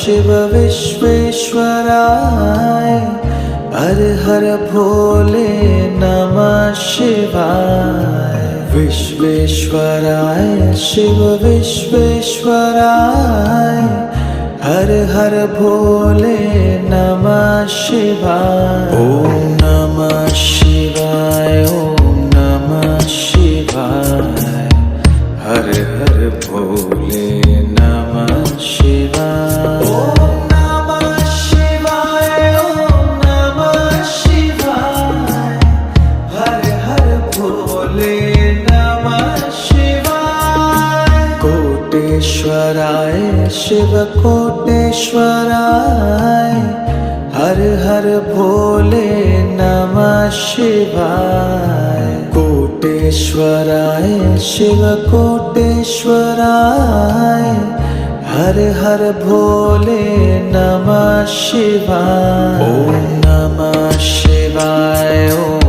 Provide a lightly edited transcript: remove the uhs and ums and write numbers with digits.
शिव विश्वेश्वराय हर हर भोले नमः शिवाय। विश्वेश्वराय शिव विश्वेश्वराय हर हर भोले नमः शिवाय। ओम नमः शिवाय ओम नमः शिवाय हर हर भोले नमः शिवाय। ओम नमः शिवाय ओम नमः शिवाय हर हर भोले नमः शिवाय। कोटेश्वराय शिव कोटेश्वराय हर हर भोले नमः शिवाय। कोटेश्वराय शिव कोटेश्वराय हर हर भोले नमः शिवाय। ओम नमः शिवाय ओम